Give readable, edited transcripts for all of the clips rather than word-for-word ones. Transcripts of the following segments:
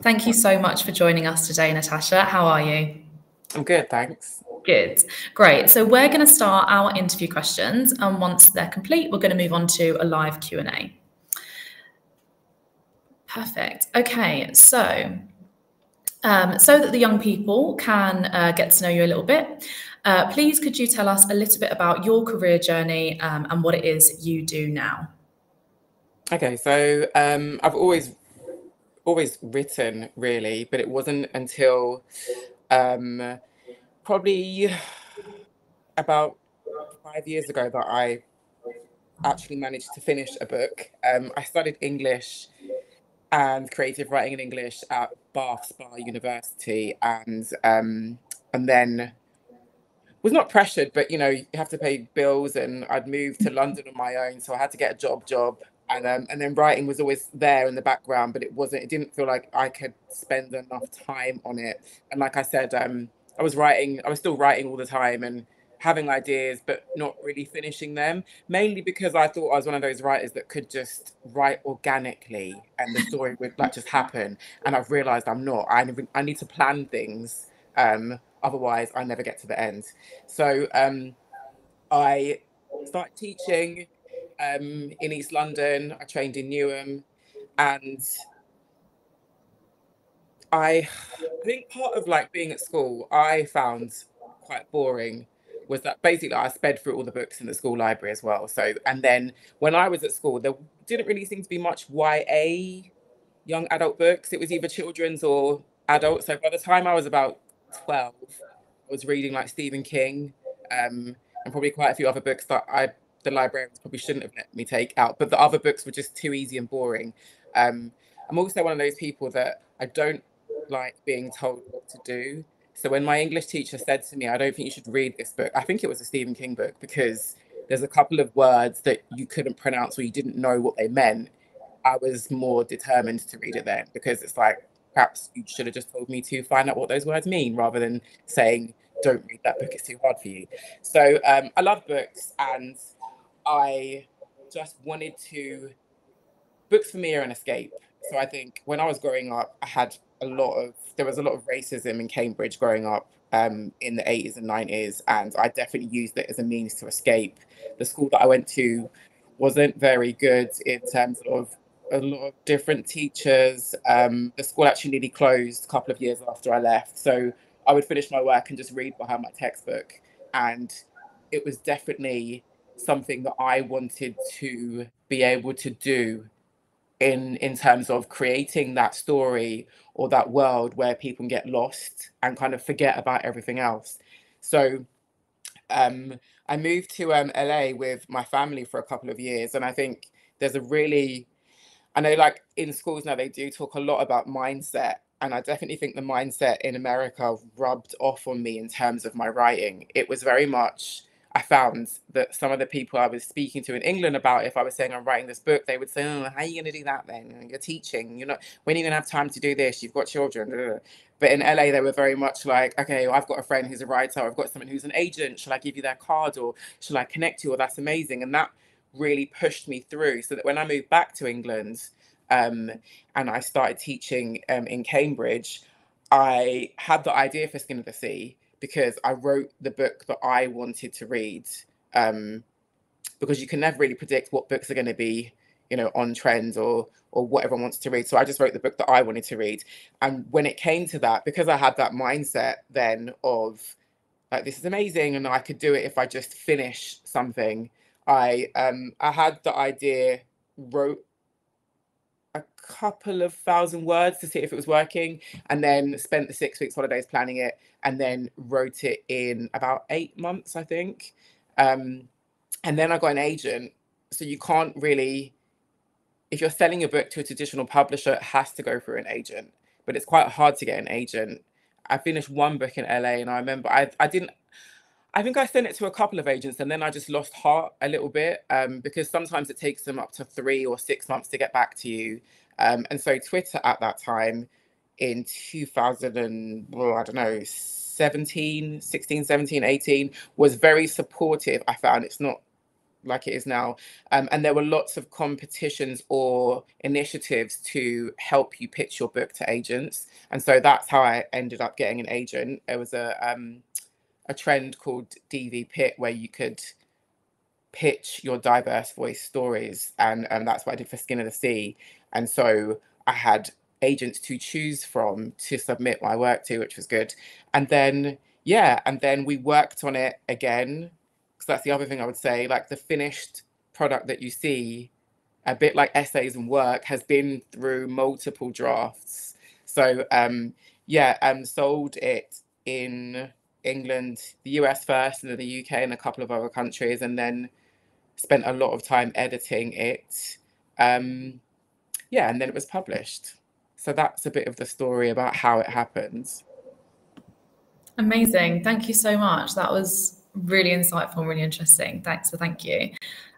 Thank you so much for joining us today, Natasha. How are you? I'm good, thanks. Good. Great. So we're going to start our interview questions, and once they're complete, we're going to move on to a live Q&A. Perfect. Okay. So that the young people can get to know you a little bit, please could you tell us a little bit about your career journey and what it is you do now? Okay, so I've always written really, but it wasn't until um, probably about 5 years ago that I actually managed to finish a book. I studied English and creative writing in English at Bath Spa University, and then was not pressured, but you have to pay bills, and I'd moved to London on my own, so I had to get a job, and then writing was always there in the background, but it didn't feel like I could spend enough time on it. And like I said, I was still writing all the time and having ideas, but not really finishing them, mainly because I thought I was one of those writers that could just write organically and the story would like just happen. And I've realized I'm not. I need to plan things. Otherwise, I never get to the end. So I started teaching in East London. I trained in Newham, and I think part of like being at school, I found quite boring was that basically I sped through all the books in the school library as well. So, and then when I was at school, there didn't really seem to be much YA young adult books. It was either children's or adult. So by the time I was about 12, I was reading like Stephen King, and probably quite a few other books that the librarians probably shouldn't have let me take out. But the other books were just too easy and boring. Um, I'm also one of those people that I don't like being told what to do. So when my English teacher said to me, I don't think you should read this book, I think it was a Stephen King book because there's a couple of words that you couldn't pronounce or you didn't know what they meant. I was more determined to read it then because it's like perhaps you should have just told me to find out what those words mean rather than saying, don't read that book, it's too hard for you. So I love books, and I just wanted to books for me are an escape. So I think when I was growing up, there was a lot of racism in Cambridge growing up in the 80s and 90s, and I definitely used it as a means to escape. The school that I went to wasn't very good in terms of a lot of different teachers. The school actually nearly closed a couple of years after I left. So I would finish my work and just read behind my textbook. And it was definitely something that I wanted to be able to do in terms of creating that story or that world where people can get lost and kind of forget about everything else. So I moved to LA with my family for a couple of years, and I think there's a really I know like in schools now they do talk a lot about mindset, and I definitely think the mindset in America rubbed off on me in terms of my writing. It was very much I found that some of the people I was speaking to in England about if I was saying I'm writing this book, they would say, "Oh, how are you going to do that then? You're teaching. You're not. When are you going to have time to do this? You've got children." But in LA, they were very much like, "Okay, well, I've got a friend who's a writer. I've got someone who's an agent. Shall I give you their card, or shall I connect you? Or that's amazing." And that really pushed me through, so that when I moved back to England um, and I started teaching in Cambridge, I had the idea for Skin of the Sea because I wrote the book that I wanted to read. Um, because you can never really predict what books are going to be, on trends or what everyone wants to read. So I just wrote the book that I wanted to read. And when it came to that, because I had that mindset then of like this is amazing and I could do it if I just finish something, I had the idea, wrote a couple of thousand words to see if it was working, and then spent the 6 weeks holidays planning it, and then wrote it in about 8 months, I think. Um, and then I got an agent. So you can't really, if you're selling a book to a traditional publisher, it has to go through an agent. But it's quite hard to get an agent. I finished one book in LA, and I remember I didn't. I think I sent it to a couple of agents, and then I just lost heart a little bit because sometimes it takes them up to 3 or 6 months to get back to you. And so Twitter at that time in 2000 and, well, I don't know, 17, 16, 17, 18 was very supportive. I found it's not like it is now. And there were lots of competitions or initiatives to help you pitch your book to agents. And so that's how I ended up getting an agent. There was a trend called DV Pit where you could pitch your diverse voice stories, and that's what I did for Skin of the Sea. And so I had agents to choose from to submit my work to, which was good. And then and then we worked on it again, because that's the other thing I would say, like the finished product that you see, a bit like essays and work, has been through multiple drafts. So sold it in England, the US first, and then the UK and a couple of other countries, and then spent a lot of time editing it. And then it was published. So that's a bit of the story about how it happens. Amazing. Thank you so much. That was really insightful and really interesting. Thank you.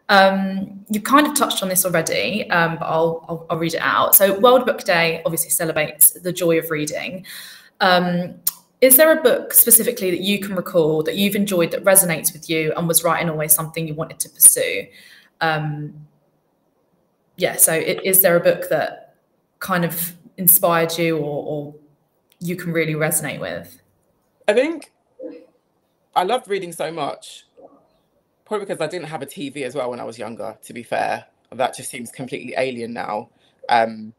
You kind of touched on this already, but I'll read it out. So World Book Day obviously celebrates the joy of reading. Is there a book specifically that you can recall that you've enjoyed that resonates with you and was right and always something you wanted to pursue? Is there a book that kind of inspired you or you can really resonate with? I think I loved reading so much, probably because I didn't have a TV as well when I was younger, to be fair. That just seems completely alien now. And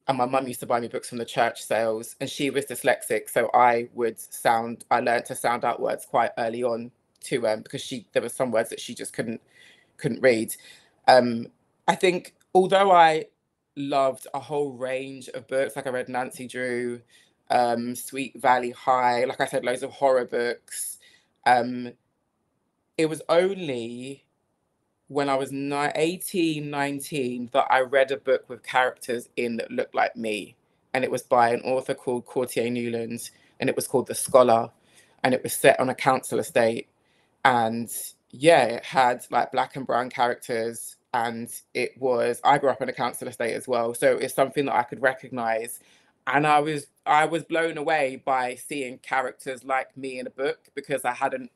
my mum used to buy me books from the church sales, and she was dyslexic, so I learned to sound out words quite early on to because there were some words that she just couldn't read. I think although I loved a whole range of books, like I read Nancy Drew, Sweet Valley High, like I said, loads of horror books. It was only when I was 18, 19 that I read a book with characters in that looked like me. And it was by an author called Courtier Newland, and it was called The Scholar. And it was set on a council estate. And it had like black and brown characters. And I grew up on a council estate as well. So it's something that I could recognize. And I was blown away by seeing characters like me in a book, because I hadn't,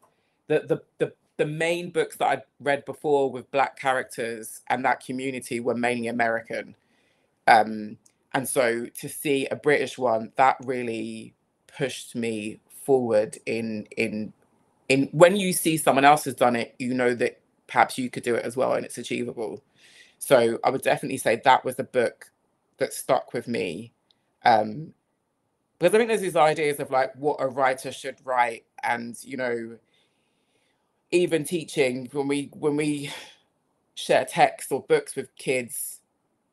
the main books that I'd read before with black characters and that community were mainly American. And so to see a British one, that really pushed me forward in when you see someone else has done it, you know that perhaps you could do it as well, and it's achievable. So I would definitely say that was the book that stuck with me. Because I think there's these ideas of like what a writer should write, and even teaching, when we share texts or books with kids,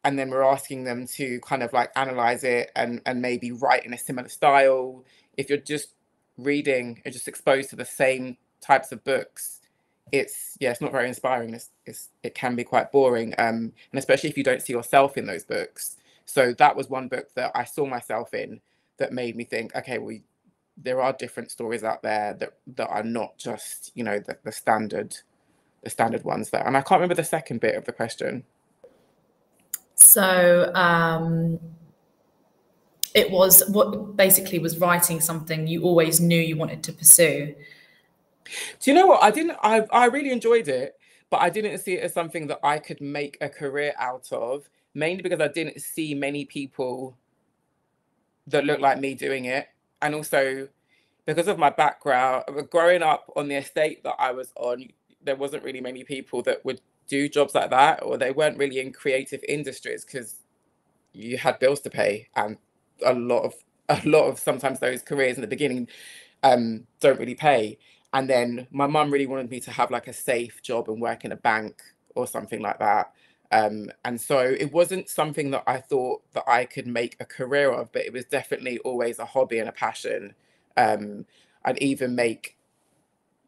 and then we're asking them to kind of like analyze it and maybe write in a similar style. If you're just reading and just exposed to the same types of books, it's not very inspiring. It can be quite boring, and especially if you don't see yourself in those books. So that was one book that I saw myself in that made me think, okay, there are different stories out there that are not just the standard ones there. And I can't remember the second bit of the question. So it was what basically was writing something you always knew you wanted to pursue. Do you know what? I really enjoyed it, but I didn't see it as something that I could make a career out of, mainly because I didn't see many people that looked like me doing it. And also because of my background, growing up on the estate that I was on, there wasn't really many people that would do jobs like that, or they weren't really in creative industries because you had bills to pay, and a lot of sometimes those careers in the beginning don't really pay. And then my mum really wanted me to have like a safe job and work in a bank or something like that. And so it wasn't something that I thought that I could make a career of, but it was definitely always a hobby and a passion. I'd even make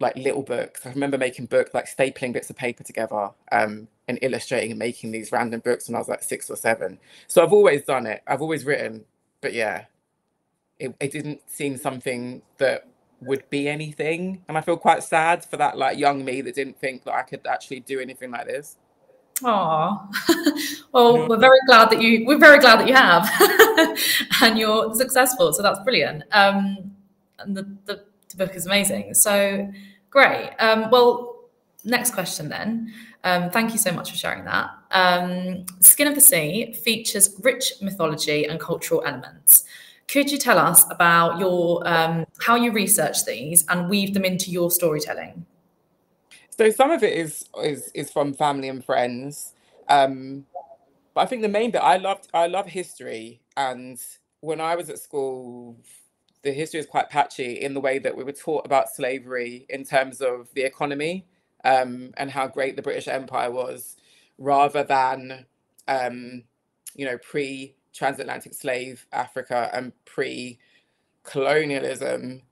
like little books. I remember making books, like stapling bits of paper together, and illustrating and making these random books when I was like 6 or 7. So I've always done it. I've always written, but it didn't seem something that would be anything. And I feel quite sad for that like young me that didn't think that I could actually do anything like this. Oh, well, we're very glad that you have, and you're successful. So that's brilliant. And the book is amazing. So great. Well, next question then. Thank you so much for sharing that. Skin of the Sea features rich mythology and cultural elements. Could you tell us about your how you research these and weave them into your storytelling? So some of it is from family and friends. But I think the main bit I love history, and when I was at school, the history is quite patchy in the way that we were taught about slavery in terms of the economy, and how great the British Empire was, rather than pre-transatlantic slave Africa and pre-colonialism.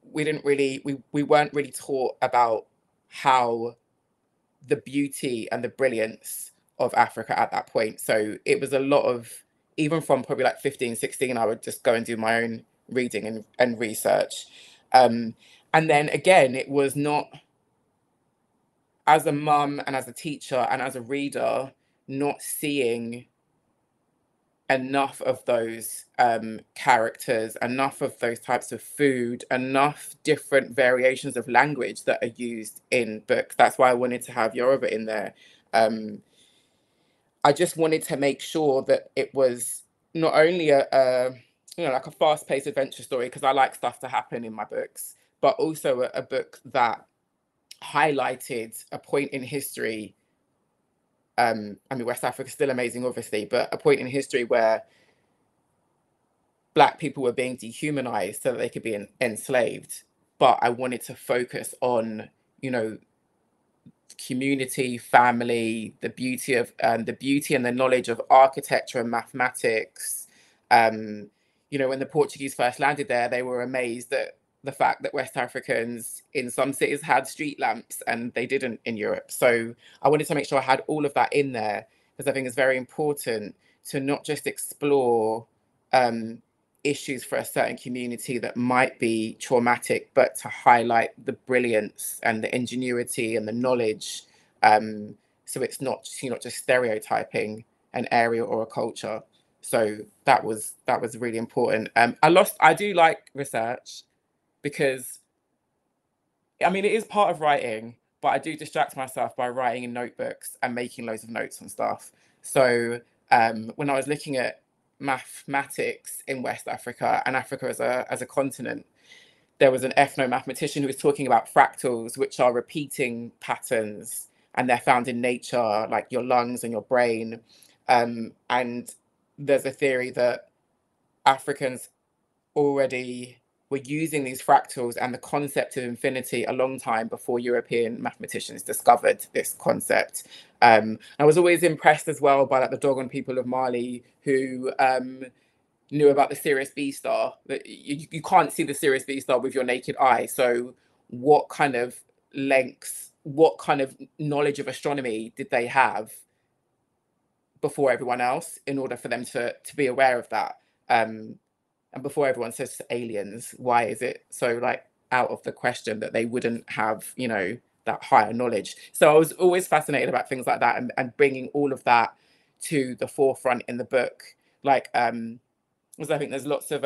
We weren't really taught about how the beauty and the brilliance of Africa at that point. So it was a lot of, even from probably like 15, 16, I would just go and do my own reading and research. And then again, it was not, as a mum and as a teacher and as a reader, not seeing enough of those characters, enough of those types of food, enough different variations of language that are used in books. That's why I wanted to have Yoruba in there. I just wanted to make sure that it was not only like a fast-paced adventure story, because I like stuff to happen in my books, but also a book that highlighted a point in history. I mean, West Africa is still amazing, obviously, but a point in history where Black people were being dehumanized so that they could be enslaved. But I wanted to focus on, community, family, the beauty and the knowledge of architecture and mathematics. When the Portuguese first landed there, they were amazed at the fact that West Africans in some cities had street lamps and they didn't in Europe. So I wanted to make sure I had all of that in there, because I think it's very important to not just explore issues for a certain community that might be traumatic, but to highlight the brilliance and the ingenuity and the knowledge. So it's not, you're not just stereotyping an area or a culture. So that was really important. I do like research, because I mean, it is part of writing, but I do distract myself by writing in notebooks and making loads of notes and stuff. So when I was looking at mathematics in West Africa and Africa as a continent, there was an ethno-mathematician who was talking about fractals, which are repeating patterns, and they're found in nature, like your lungs and your brain. And there's a theory that Africans already were using these fractals and the concept of infinity a long time before European mathematicians discovered this concept. I was always impressed as well by like the Dogon people of Mali, who knew about the Sirius B star. That you can't see the Sirius B star with your naked eye. So what kind of lengths, what kind of knowledge of astronomy did they have before everyone else in order for them to be aware of that? And before everyone says aliens, why is it so like out of the question that they wouldn't have, that higher knowledge? So I was always fascinated about things like that, and bringing all of that to the forefront in the book. Like, because I think there's lots of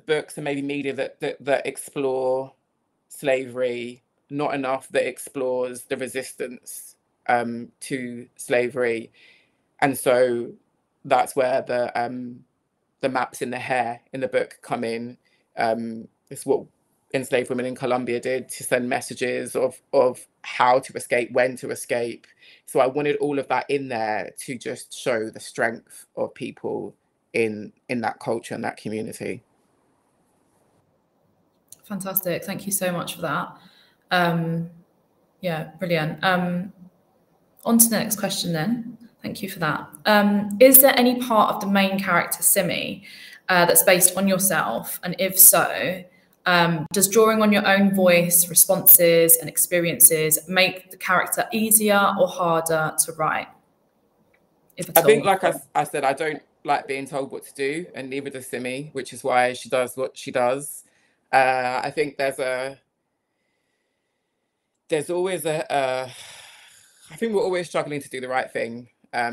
books and maybe media that explore slavery, not enough that explores the resistance to slavery. And so that's where the maps in the hair in the book come in. It's what enslaved women in Colombia did to send messages of how to escape, when to escape. So I wanted all of that in there to just show the strength of people in that culture and that community. Fantastic. Thank you so much for that. Yeah, brilliant. On to the next question then. Thank you for that. Is there any part of the main character, Simi, that's based on yourself? And if so, does drawing on your own voice, responses, and experiences make the character easier or harder to write? If at I all? think, like I said, I don't like being told what to do, and neither does Simi, which is why she does what she does. I think there's always I think we're always struggling to do the right thing. I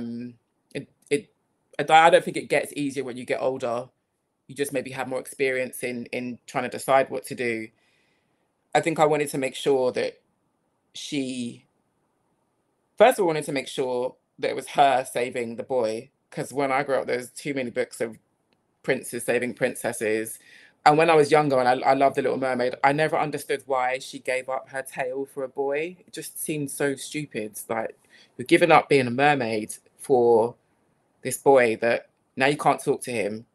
don't think it gets easier when you get older. You just maybe have more experience in trying to decide what to do. I think I wanted to make sure that she first of all wanted to make sure that it was her saving the boy, because when I grew up, there's too many books of princes saving princesses. And when I was younger and I loved The Little Mermaid, I never understood why she gave up her tail for a boy. It just seemed so stupid. Like, you're giving up being a mermaid for this boy that now you can't talk to him.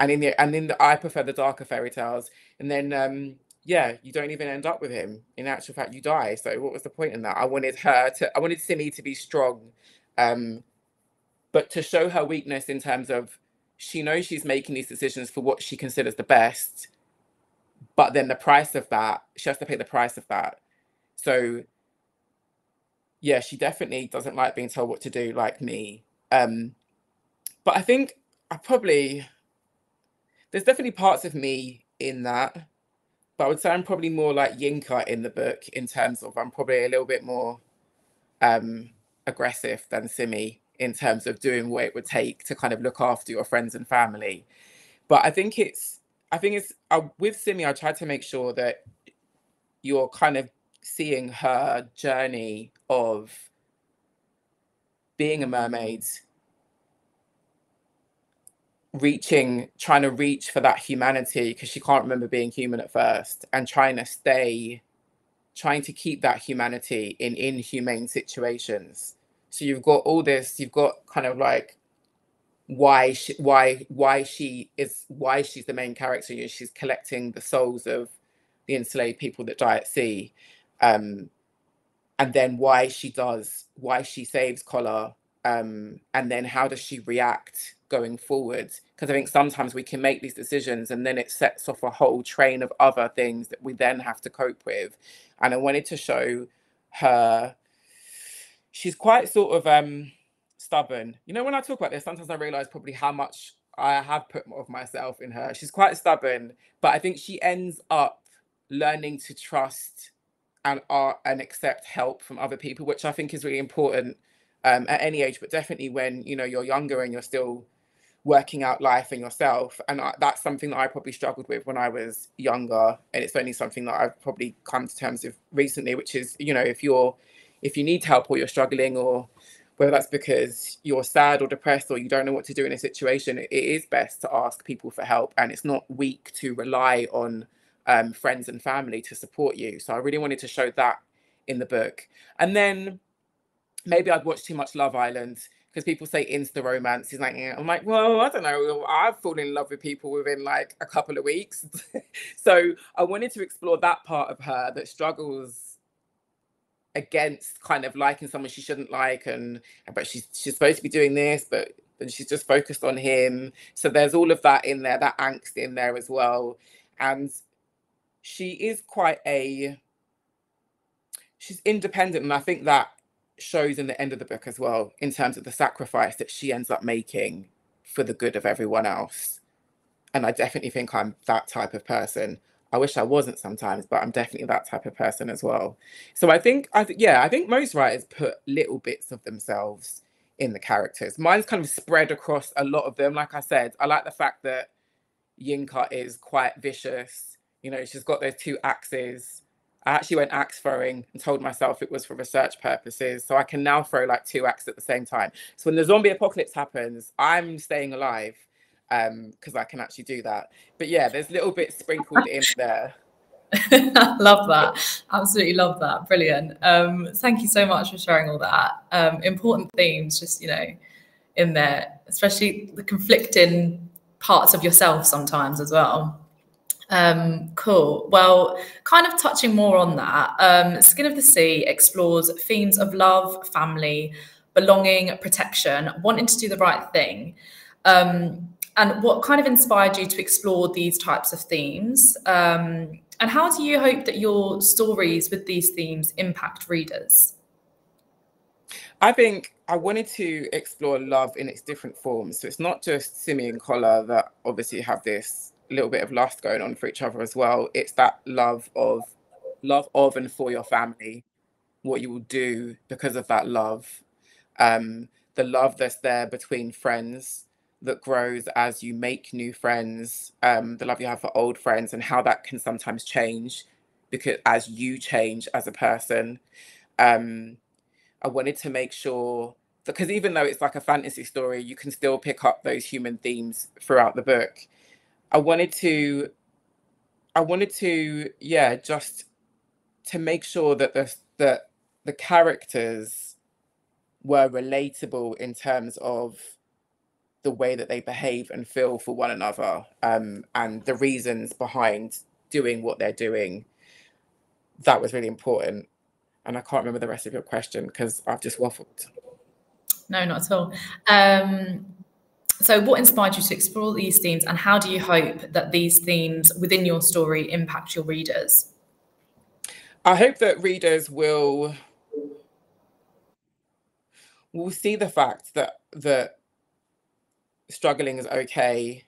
And I prefer the darker fairy tales. And then yeah, you don't even end up with him. In actual fact, you die. So what was the point in that? I wanted Simi to be strong, but to show her weakness in terms of she knows she's making these decisions for what she considers the best, but then the price of that, she has to pay the price of that. So yeah, she definitely doesn't like being told what to do, like me. But I think there's definitely parts of me in that, but I would say I'm probably more like Yinka in the book, in terms of I'm probably a little bit more aggressive than Simi in terms of doing what it would take to kind of look after your friends and family. But I think it's with Simi, I tried to make sure that you're kind of seeing her journey of being a mermaid, trying to reach for that humanity, because she can't remember being human at first, and trying to keep that humanity in inhumane situations. So you've got all this, you've got kind of like why she's the main character. You know, she's collecting the souls of the enslaved people that die at sea, and then why she saves Collar, and then how does she react going forward? Because I think sometimes we can make these decisions and then it sets off a whole train of other things that we then have to cope with. And I wanted to show her, she's quite sort of stubborn. You know, when I talk about this, sometimes I realize probably how much I have put of myself in her. She's quite stubborn, but I think she ends up learning to trust and accept help from other people, which I think is really important at any age, but definitely when, you know, you're younger and you're still working out life and yourself. And that's something that I probably struggled with when I was younger, and it's only something that I've probably come to terms with recently, which is, you know, if you need help or you're struggling, or whether that's because you're sad or depressed or you don't know what to do in a situation, it is best to ask people for help, and it's not weak to rely on friends and family to support you. So I really wanted to show that in the book. And then maybe I'd watched too much Love Island, because people say insta romance is like, yeah. I'm like, well, I don't know. I've fallen in love with people within like a couple of weeks. So I wanted to explore that part of her that struggles against kind of liking someone she shouldn't like, but she's supposed to be doing this, but then she's just focused on him. So there's all of that in there, that angst in there as well. And she is she's independent, and I think that shows in the end of the book as well, in terms of the sacrifice that she ends up making for the good of everyone else. And I definitely think I'm that type of person. I wish I wasn't sometimes, but I'm definitely that type of person as well. So I think most writers put little bits of themselves in the characters. Mine's kind of spread across a lot of them. Like I said, I like the fact that Yinka is quite vicious. You know, she's got those two axes. I actually went axe throwing and told myself it was for research purposes. So I can now throw like two axes at the same time. So when the zombie apocalypse happens, I'm staying alive, because I can actually do that. But yeah, there's little bits sprinkled in there. Love that. Absolutely love that. Brilliant. Thank you so much for sharing all that. Important themes, just, you know, in there, especially the conflicting parts of yourself sometimes as well. Cool. Well, kind of touching more on that, Skin of the Sea explores themes of love, family, belonging, protection, wanting to do the right thing. And what kind of inspired you to explore these types of themes? And how do you hope that your stories with these themes impact readers? I think I wanted to explore love in its different forms. So it's not just Simi and Collar that obviously have this little bit of lust going on for each other as well. It's that love of and for your family, what you will do because of that love. The love that's there between friends that grows as you make new friends, the love you have for old friends, and how that can sometimes change because as you change as a person. I wanted to make sure, because even though it's like a fantasy story, you can still pick up those human themes throughout the book. I wanted to, yeah, just to make sure that the characters were relatable in terms of the way that they behave and feel for one another, and the reasons behind doing what they're doing. That was really important. And I can't remember the rest of your question because I've just waffled. No, not at all. So what inspired you to explore these themes, and how do you hope that these themes within your story impact your readers? I hope that readers will see the fact that struggling is okay,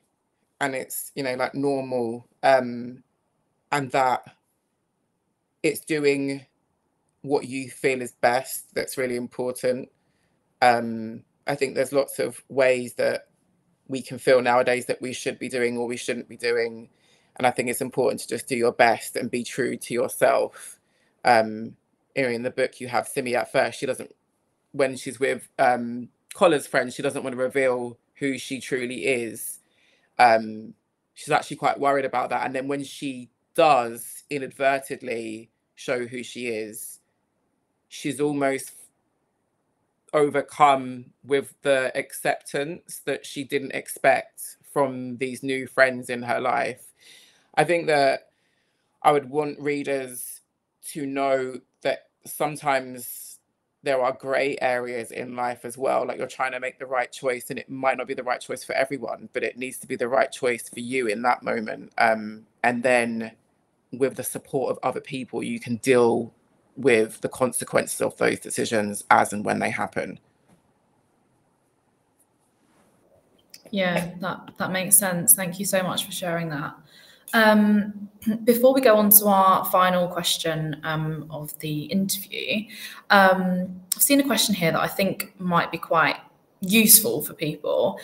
and it's, you know, like normal, and that it's doing what you feel is best that's really important. I think there's lots of ways that we can feel nowadays that we should be doing or we shouldn't be doing, and I think it's important to just do your best and be true to yourself. In the book you have Simi at first, she doesn't, when she's with Colla's friends, she doesn't want to reveal who she truly is. She's actually quite worried about that, and then when she does inadvertently show who she is, she's almost overcome with the acceptance that she didn't expect from these new friends in her life. I think that I would want readers to know that sometimes there are grey areas in life as well. Like, you're trying to make the right choice and it might not be the right choice for everyone, but it needs to be the right choice for you in that moment. And then with the support of other people, you can deal with the consequences of those decisions as and when they happen. Yeah, that makes sense. Thank you so much for sharing that. Before we go on to our final question of the interview, I've seen a question here that I think might be quite useful for people.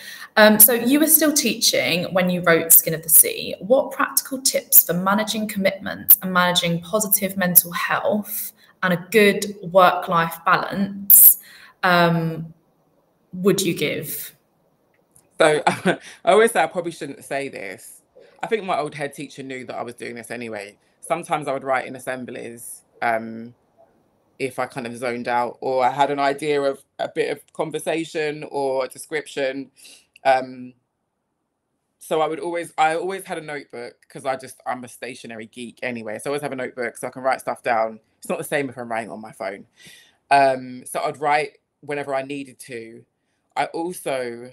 So you were still teaching when you wrote Skin of the Sea. What practical tips for managing commitment and managing positive mental health and a good work-life balance would you give? So I always say I probably shouldn't say this. I think my old head teacher knew that I was doing this anyway. Sometimes I would write in assemblies, if I kind of zoned out or I had an idea of a bit of conversation or a description. So I always had a notebook because I'm a stationary geek anyway. So I always have a notebook so I can write stuff down. It's not the same if I'm writing on my phone. So I'd write whenever I needed to. I also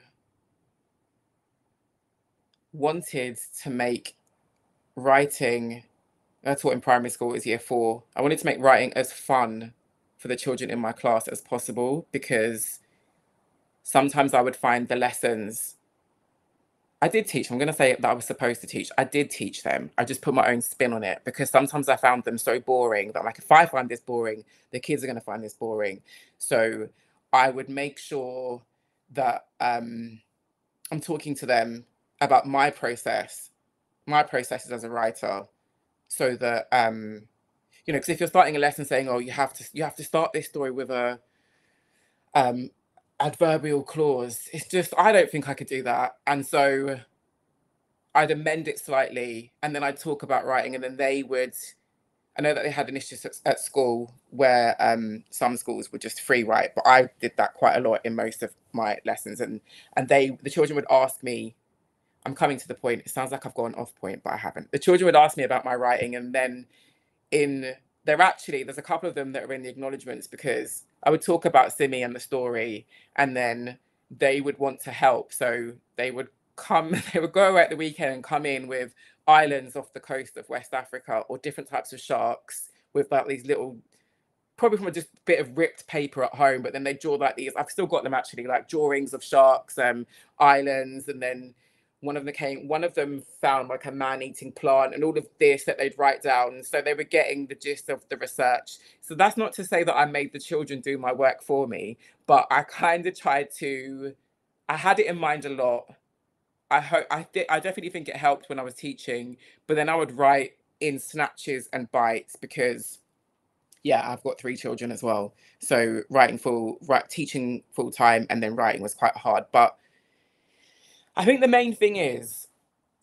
wanted to make writing, I taught in primary school, it was year 4. I wanted to make writing as fun for the children in my class as possible, because sometimes I would find the lessons I did teach. I'm going to say that I was supposed to teach. I did teach them. I just put my own spin on it because sometimes I found them so boring that I'm like, if I find this boring, the kids are going to find this boring. So I would make sure that I'm talking to them about my processes as a writer, so that because if you're starting a lesson saying, oh, you have to start this story with a adverbial clause, it's just, I don't think I could do that. And so I'd amend it slightly, and then I'd talk about writing, and then I know that they had initiatives at school where some schools would just free write, but I did that quite a lot in most of my lessons, and the children would ask me, I'm coming to the point, it sounds like I've gone off point, but I haven't. The children would ask me about my writing, and then there's a couple of them that are in the acknowledgements, because I would talk about Simi and the story, and then they would want to help. So they would go away at the weekend and come in with islands off the coast of West Africa, or different types of sharks with like these little, probably from just a bit of ripped paper at home, but then they draw like these, I've still got them actually, like drawings of sharks, islands, and then one of them found like a man-eating plant and all of this that they'd write down. So they were getting the gist of the research. So that's not to say that I made the children do my work for me, but I kind of I had it in mind a lot. I definitely think it helped when I was teaching, but then I would write in snatches and bites, because yeah, I've got 3 children as well. So teaching full time and then writing was quite hard. But I think the main thing is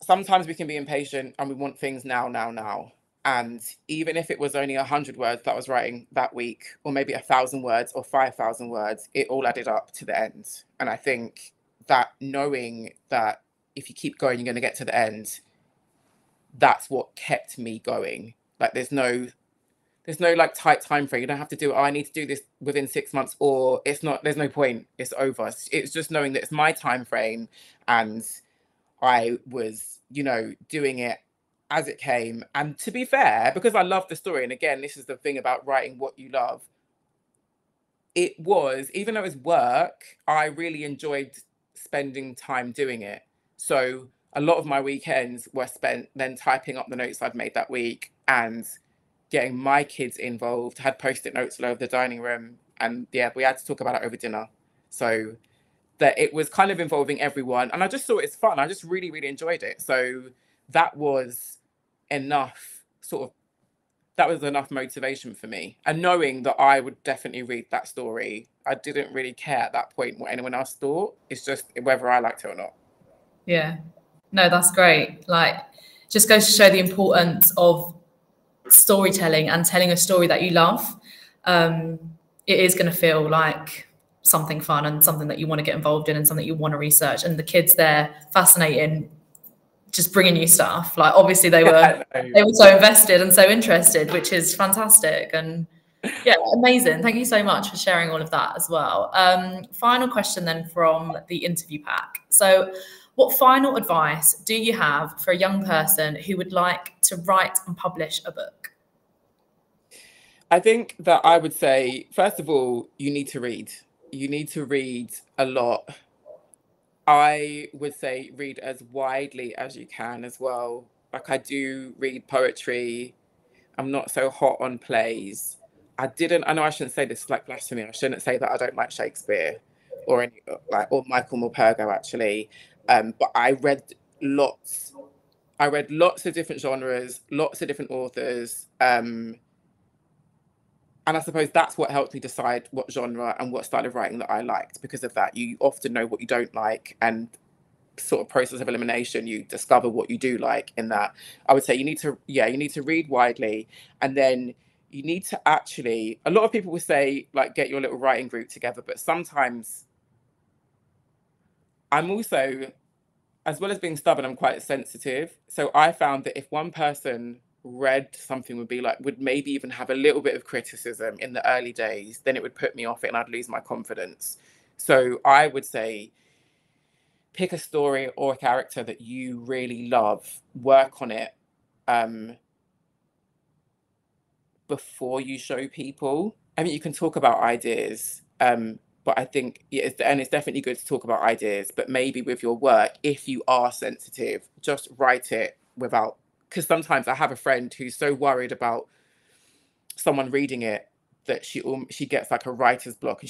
sometimes we can be impatient and we want things now, now, now. And even if it was only 100 words that I was writing that week, or maybe 1,000 words or 5,000 words, it all added up to the end. And I think that knowing that if you keep going, you're going to get to the end, that's what kept me going. Like there's no like tight time frame. You don't have to do, oh, I need to do this within 6 months, or it's not, there's no point, it's over. It's just knowing that it's my time frame, and I was, doing it as it came. And to be fair, because I love the story, and again, this is the thing about writing what you love, it was, even though it was work, I really enjoyed spending time doing it. So a lot of my weekends were spent then typing up the notes I'd made that week and getting my kids involved. Had post-it notes all over the dining room, and yeah, we had to talk about it over dinner. So that it was kind of involving everyone, and I just thought it's fun. I just really, really enjoyed it. So that was enough that was enough motivation for me. And knowing that I would definitely read that story, I didn't really care at that point what anyone else thought. It's just whether I liked it or not. Yeah. No, that's great. Like, just goes to show the importance of storytelling and telling a story that you love. It is going to feel like something fun and something that you want to get involved in and something you want to research. And the kids there, fascinating, just bringing you stuff. Like, obviously they were so invested and so interested, which is fantastic. And yeah, amazing. Thank you so much for sharing all of that as well. Final question then from the interview pack. So what final advice do you have for a young person who would like to write and publish a book? I think that I would say, first of all, you need to read. You need to read a lot. I would say read as widely as you can as well. Like, I do read poetry. I'm not so hot on plays. I know I shouldn't say this, like blasphemy. I shouldn't say that I don't like Shakespeare or Michael Morpurgo actually. But lots. I read lots of different genres, lots of different authors. And I suppose that's what helped me decide what genre and what style of writing that I liked. Because of that, you often know what you don't like, and sort of process of elimination, you discover what you do like in that. I would say you need to read widely, and then you need to actually, a lot of people will say like get your little writing group together, but sometimes I'm also, as well as being stubborn, I'm quite sensitive. So I found that if one person read something would maybe even have a little bit of criticism in the early days, then it would put me off it and I'd lose my confidence. So I would say pick a story or a character that you really love, work on it before you show people. I mean, you can talk about ideas, but I think it's definitely good to talk about ideas, but maybe with your work, if you are sensitive, just write it without, because sometimes I have a friend who's so worried about someone reading it that she gets like a writer's block, and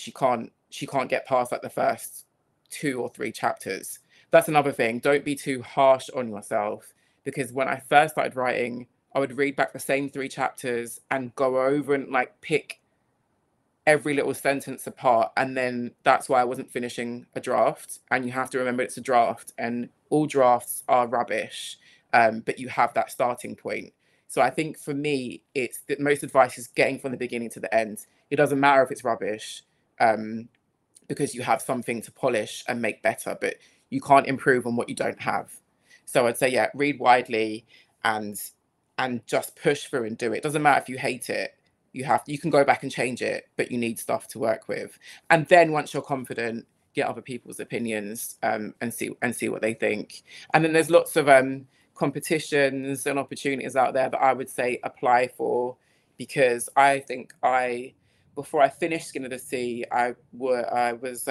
she can't get past like the first 2 or 3 chapters. That's another thing. Don't be too harsh on yourself, because when I first started writing, I would read back the same 3 chapters and go over and like pick every little sentence apart, and then that's why I wasn't finishing a draft. And you have to remember it's a draft, and all drafts are rubbish, but you have that starting point. So I think for me, it's the most advice is getting from the beginning to the end. It doesn't matter if it's rubbish, because you have something to polish and make better, but you can't improve on what you don't have. So I'd say, yeah, read widely and just push through and do it. Doesn't matter if you hate it. You can go back and change it, but you need stuff to work with. And then once you're confident, get other people's opinions, and see what they think. And then there's lots of competitions and opportunities out there that I would say apply for, because I think before I finished Skin of the Sea, I was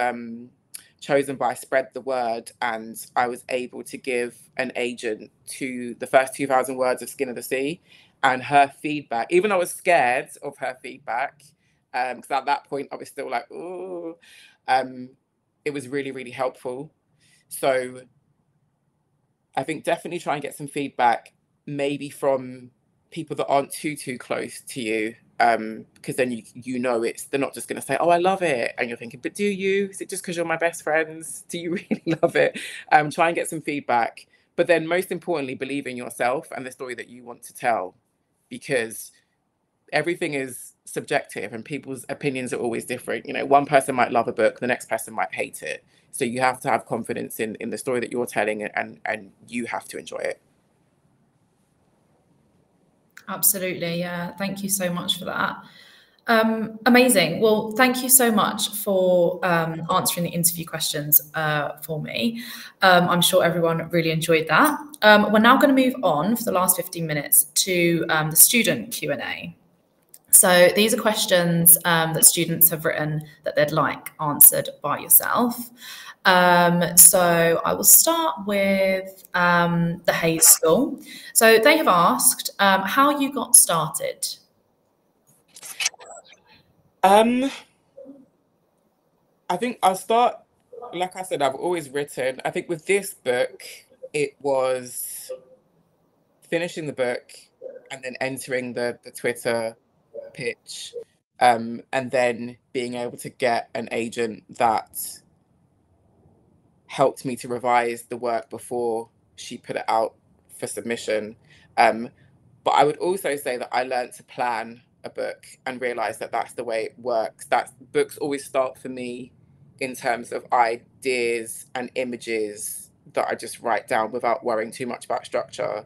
chosen by Spread the Word, and I was able to give an agent to the first 2,000 words of Skin of the Sea. And her feedback, even though I was scared of her feedback, because at that point I was still like, oh, it was really, really helpful. So I think definitely try and get some feedback, maybe from people that aren't too close to you, because then you know they're not just going to say, oh, I love it, and you're thinking, but do you? Is it just because you're my best friends? Do you really love it? Try and get some feedback, but then most importantly, believe in yourself and the story that you want to tell, because everything is subjective and people's opinions are always different. You know, one person might love a book, the next person might hate it. So you have to have confidence in the story that you're telling, and you have to enjoy it. Absolutely. Yeah. Thank you so much for that. Amazing. Well, thank you so much for answering the interview questions for me. I'm sure everyone really enjoyed that. We're now going to move on for the last 15 minutes to the student Q&A. So these are questions that students have written that they'd like answered by yourself. So I will start with the Hayes School. So they have asked how you got started. I think I'll start, like I said, I've always written. I think with this book, it was finishing the book and then entering the Twitter pitch, and then being able to get an agent that helped me to revise the work before she put it out for submission. But I would also say that I learned to plan a book and realize that that's the way it works. That books always start for me in terms of ideas and images that I just write down without worrying too much about structure.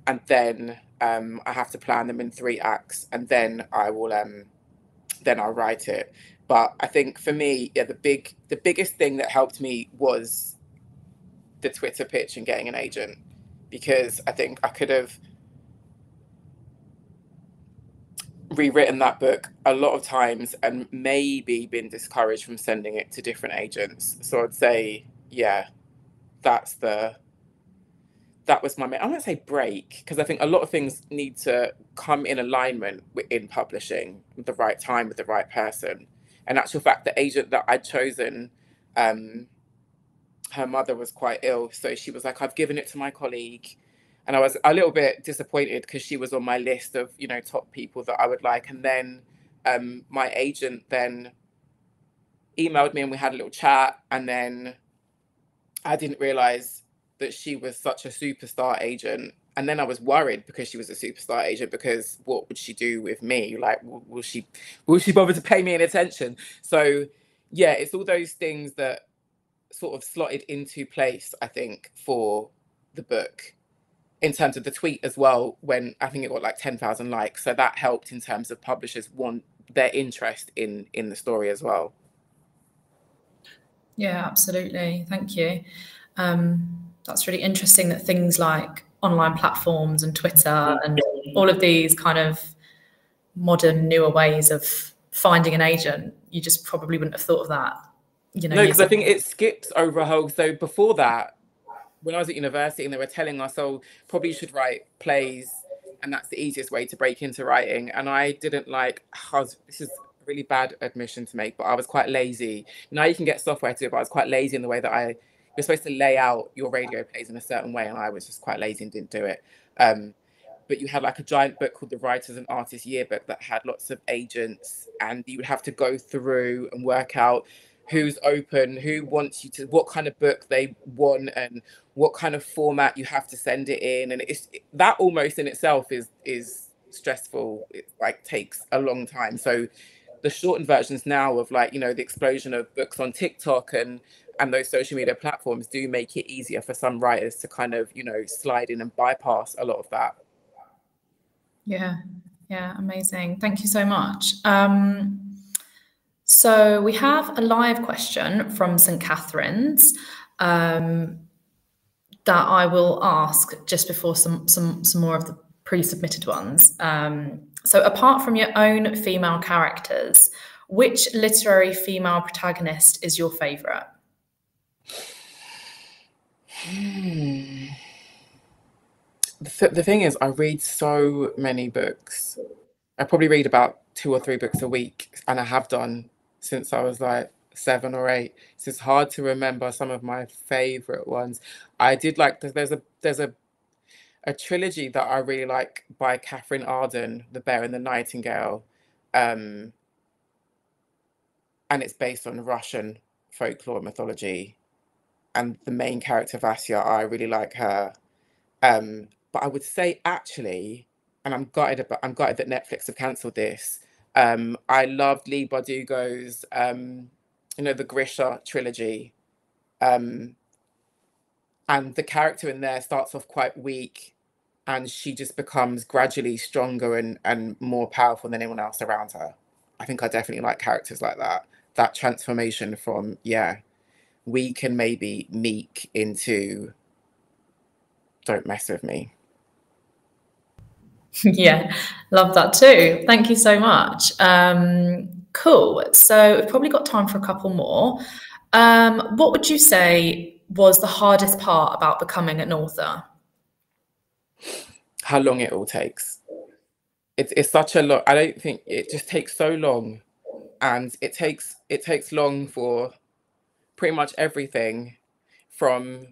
And then I have to plan them in 3 acts, and then I'll write it. But I think for me, yeah, the biggest thing that helped me was the Twitter pitch and getting an agent, because I think I could have rewritten that book a lot of times and maybe been discouraged from sending it to different agents. So I'd say, yeah, that was my I won't say break, because I think a lot of things need to come in alignment in publishing at the right time with the right person. And actual fact, the agent that I'd chosen, her mother was quite ill, so she was like, I've given it to my colleague. And I was a little bit disappointed because she was on my list of, you know, top people that I would like. And then my agent then emailed me and we had a little chat, and then I didn't realize that she was such a superstar agent. And then I was worried because she was a superstar agent, because what would she do with me? Like, will she bother to pay me any attention? So yeah, it's all those things that sort of slotted into place, I think, for the book, in terms of the tweet as well, when I think it got like 10,000 likes. So that helped in terms of publishers want their interest in the story as well. Yeah, absolutely. Thank you. That's really interesting that things like online platforms and Twitter and all of these kind of modern, newer ways of finding an agent, you just probably wouldn't have thought of that. You know, no, because I think it skips over a whole. So before that, when I was at university and they were telling us, oh, probably you should write plays, and that's the easiest way to break into writing. And I didn't like, this is a really bad admission to make, but I was quite lazy. Now you can get software to do it, but I was quite lazy in the way that you're supposed to lay out your radio plays in a certain way, and I was just quite lazy and didn't do it. But you had like a giant book called the Writers and Artists Yearbook that had lots of agents, and you would have to go through and work out who's open, who wants you to, what kind of book they want, and what kind of format you have to send it in. And that almost in itself is stressful. It like takes a long time. So the shortened versions now of, like, you know, the explosion of books on TikTok and those social media platforms do make it easier for some writers to kind of, you know, slide in and bypass a lot of that. Yeah, amazing. Thank you so much. So we have a live question from St. Catherine's that I will ask just before some more of the pre-submitted ones. So apart from your own female characters, which literary female protagonist is your favourite? The thing is, I read so many books. I probably read about 2 or 3 books a week, and I have done since I was like 7 or 8. So it's hard to remember some of my favorite ones. I did like, there's a trilogy that I really like by Catherine Arden, The Bear and the Nightingale. and it's based on Russian folklore mythology. And the main character, Vasya, I really like her. But I would say actually, and I'm gutted that Netflix have cancelled this. I loved Lee Bardugo's, the Grisha trilogy. And the character in there starts off quite weak, and she just becomes gradually stronger and more powerful than anyone else around her. I think I definitely like characters like that. That transformation from, weak and maybe meek into don't mess with me. Yeah, love that too. Thank you so much. Cool. So we've probably got time for a couple more. What would you say was the hardest part about becoming an author? How long it all takes. It's such a lot. I don't think it just takes so long, and it takes long for pretty much everything, from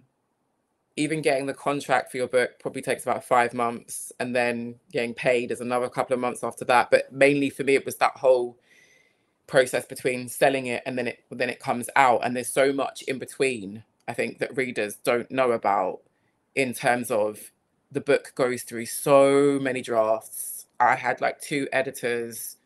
even getting the contract for your book probably takes about 5 months, and then getting paid is another couple of months after that. But mainly for me, it was that whole process between selling it and then it comes out, and there's so much in between, I think, that readers don't know about, in terms of the book goes through so many drafts. I had like 2 editors,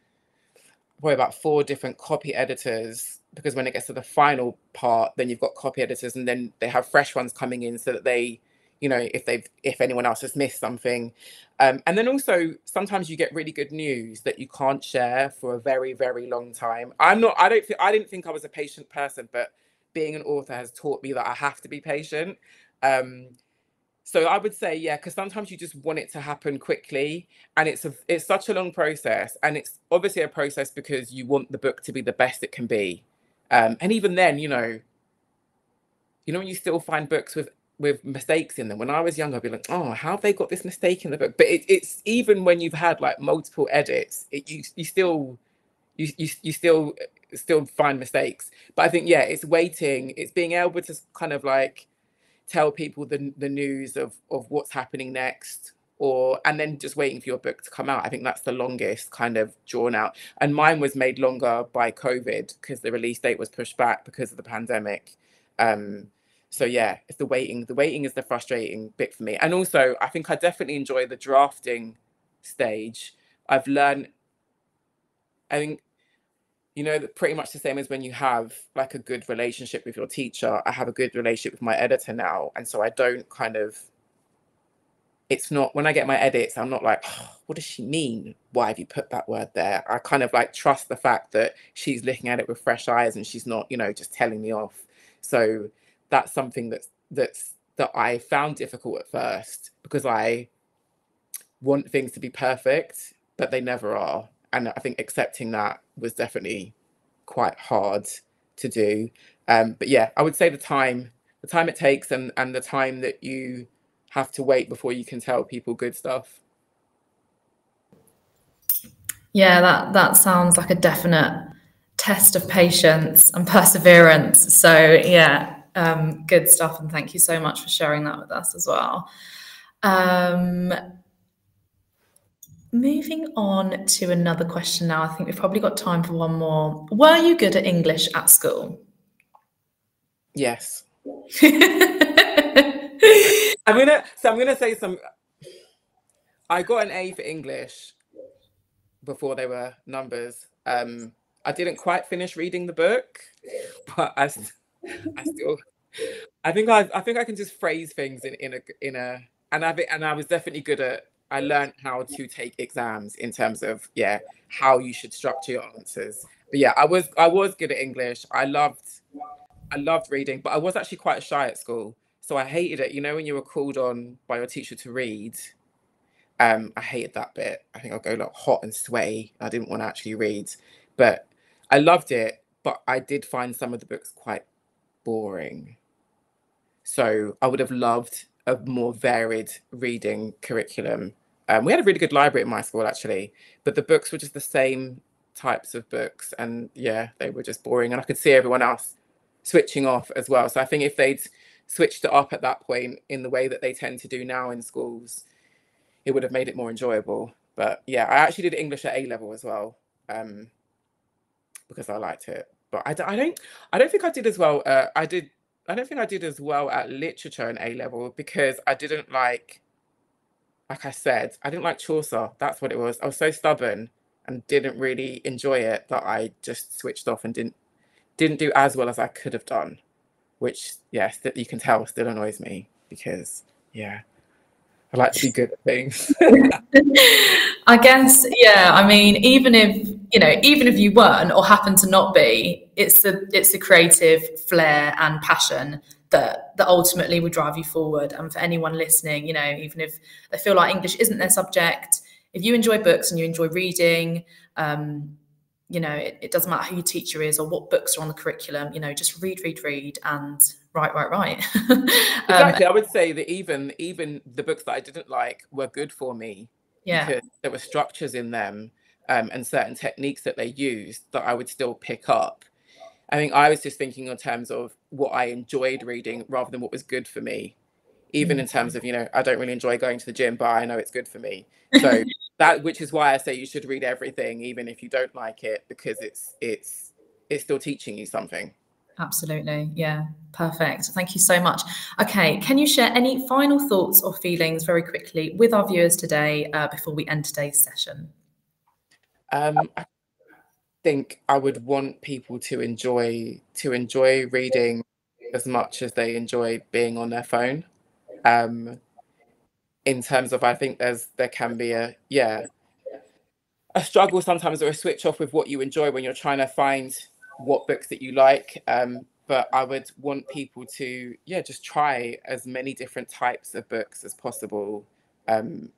probably about 4 different copy editors, because when it gets to the final part, then you've got copy editors, and then they have fresh ones coming in so that they, if anyone else has missed something. And then also sometimes you get really good news that you can't share for a very, very long time. I didn't think I was a patient person, but being an author has taught me that I have to be patient. So I would say, yeah, because sometimes you just want it to happen quickly, and it's such a long process, and it's obviously a process because you want the book to be the best it can be. And even then, when you still find books with mistakes in them. When I was younger, I'd be like, oh, how have they got this mistake in the book? But it's even when you've had like multiple edits, you still find mistakes. But I think, yeah, it's waiting, it's being able to kind of like tell people the news of what's happening next, and then just waiting for your book to come out. I think that's the longest kind of drawn out. And mine was made longer by COVID because the release date was pushed back because of the pandemic. So yeah, it's the waiting. The waiting is the frustrating bit for me. And also, I think I definitely enjoy the drafting stage. I've learned, I think, pretty much the same as when you have like a good relationship with your teacher. I have a good relationship with my editor now. And so I don't it's not, when I get my edits, I'm not like, oh, what does she mean? Why have you put that word there? I kind of like trust the fact that she's looking at it with fresh eyes and she's not, just telling me off. So that's something that I found difficult at first, because I want things to be perfect, but they never are. And I think accepting that was definitely quite hard to do. But yeah, I would say the time it takes, and the time that you have to wait before you can tell people good stuff. Yeah, that sounds like a definite test of patience and perseverance. So yeah, good stuff, and thank you so much for sharing that with us as well. Moving on to another question now. I think we've probably got time for one more. Were you good at English at school? Yes. I'm gonna say I got an A for English before they were numbers. I didn't quite finish reading the book, but I still, I think I can just phrase things in a and I was definitely good at. I learned how to take exams in terms of how you should structure your answers. But yeah, I was good at English. I loved reading, but I was actually quite shy at school, so I hated it. When you were called on by your teacher to read, I hated that bit. I think I'll go like hot and sweaty. I didn't want to actually read, but I loved it. But I did find some of the books quite boring. So I would have loved a more varied reading curriculum. We had a really good library at my school, actually, but the books were just the same types of books, and yeah, they were just boring. And I could see everyone else switching off as well. So I think if they'd switched it up at that point in the way that they tend to do now in schools, it would have made it more enjoyable. But yeah, I actually did English at A level as well. because I liked it. But I don't think I did as well. I don't think I did as well at literature in A level because I didn't like I said, I didn't like Chaucer. That's what it was. I was so stubborn and didn't really enjoy it that I just switched off and didn't do as well as I could have done, which, yes, that you can tell still annoys me because, yeah, I like to be good at things. I guess, yeah. I mean, even if you weren't or happen to not be, it's the creative flair and passion that ultimately would drive you forward. And for anyone listening, even if they feel like English isn't their subject, if you enjoy books and you enjoy reading, it doesn't matter who your teacher is or what books are on the curriculum. Just read, and write. Exactly. I would say that even the books that I didn't like were good for me because there were structures in them and certain techniques that they used that I would still pick up. I think I was just thinking in terms of what I enjoyed reading rather than what was good for me. Even in terms of, I don't really enjoy going to the gym, but I know it's good for me. So which is why I say you should read everything, even if you don't like it, because it's still teaching you something. Absolutely. Yeah. Perfect. Thank you so much. Okay. Can you share any final thoughts or feelings very quickly with our viewers today before we end today's session? I think I would want people to enjoy reading as much as they enjoy being on their phone. In terms of, I think there can be a struggle sometimes or a switch off with what you enjoy when you're trying to find what books that you like. But I would want people to, just try as many different types of books as possible, and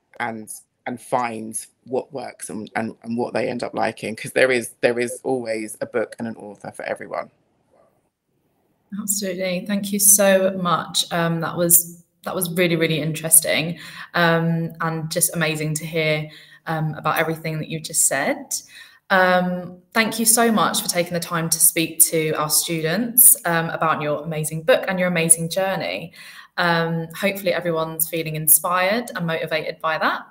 find what works and what they end up liking, because there is always a book and an author for everyone. Absolutely. Thank you so much. That was really, really interesting, and just amazing to hear about everything that you just said. Thank you so much for taking the time to speak to our students about your amazing book and your amazing journey. Hopefully everyone's feeling inspired and motivated by that.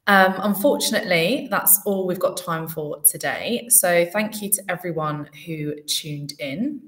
Unfortunately, that's all we've got time for today. So thank you to everyone who tuned in.